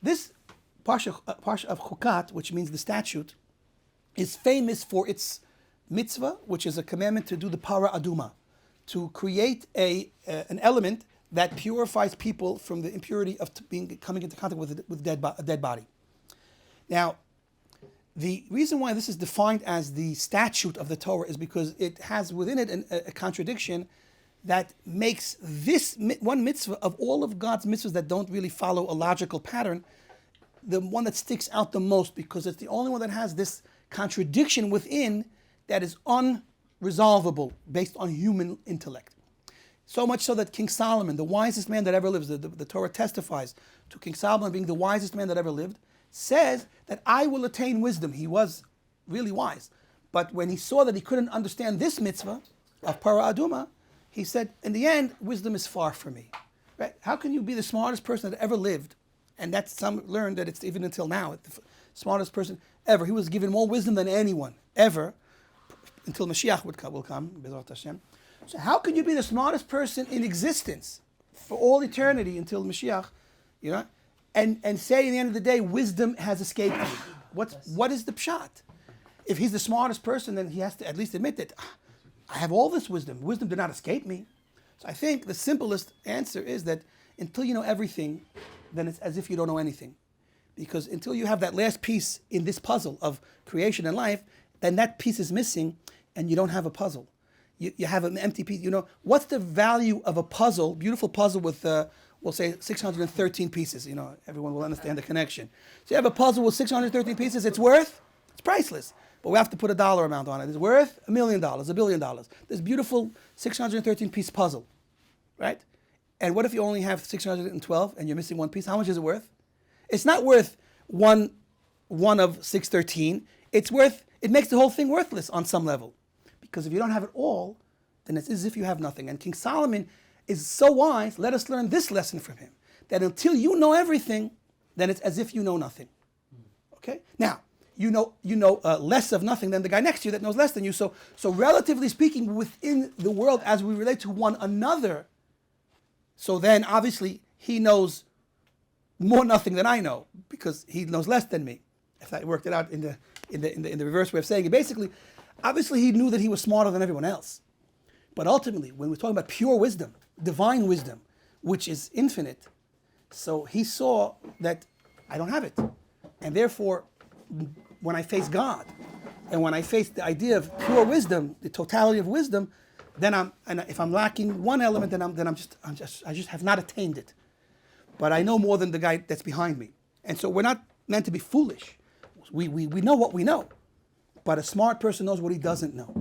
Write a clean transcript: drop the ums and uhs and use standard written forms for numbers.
this Parsha of Chukat, which means the statute, is famous for its mitzvah, which is a commandment to do the Parah Aduma, to create an element that purifies people from the impurity of coming into contact with a dead body. Now, the reason why this is defined as the statute of the Torah is because it has within it a contradiction that makes this one mitzvah of all of God's mitzvahs that don't really follow a logical pattern, the one that sticks out the most, because it's the only one that has this contradiction within that is unresolvable based on human intellect. So much so that King Solomon, the wisest man that ever lived, the Torah testifies to King Solomon being the wisest man that ever lived, says that I will attain wisdom. He was really wise. But when he saw that he couldn't understand this mitzvah of Parah Aduma, he said, in the end, wisdom is far from me. Right? How can you be the smartest person that ever lived? And that's some learned that it's even until now, the smartest person ever. He was given more wisdom than anyone ever, until Mashiach will come, B'ezrat Hashem. So how can you be the smartest person in existence for all eternity until Mashiach, and say in the end of the day, wisdom has escaped me? What is the pshat? If he's the smartest person, then he has to at least admit that I have all this wisdom. Wisdom did not escape me. So I think the simplest answer is that until you know everything, then it's as if you don't know anything. Because until you have that last piece in this puzzle of creation and life, then that piece is missing and you don't have a puzzle. You have an empty piece. What's the value of a puzzle, beautiful puzzle with, we'll say, 613 pieces? Everyone will understand the connection. So you have a puzzle with 613 pieces. It's priceless. But we have to put a dollar amount on it. It's worth $1 million, $1 billion. This beautiful 613 piece puzzle, right? And what if you only have 612 and you're missing one piece? How much is it worth? It's not worth one of 613. It makes the whole thing worthless on some level. Because if you don't have it all, then it's as if you have nothing. And King Solomon is so wise, let us learn this lesson from him. That until you know everything, then it's as if you know nothing. Okay? Now, you know less of nothing than the guy next to you that knows less than you. So relatively speaking, within the world, as we relate to one another, so then obviously he knows more nothing than I know, because he knows less than me. If I worked it out in the reverse way of saying it, basically, obviously he knew that he was smarter than everyone else. But ultimately, when we're talking about pure wisdom, divine wisdom, which is infinite, so he saw that I don't have it. And therefore, when I face God, and when I face the idea of pure wisdom, the totality of wisdom, then if I'm lacking one element, then I just have not attained it. But I know more than the guy that's behind me. And so we're not meant to be foolish. We know what we know. But a smart person knows what he doesn't know.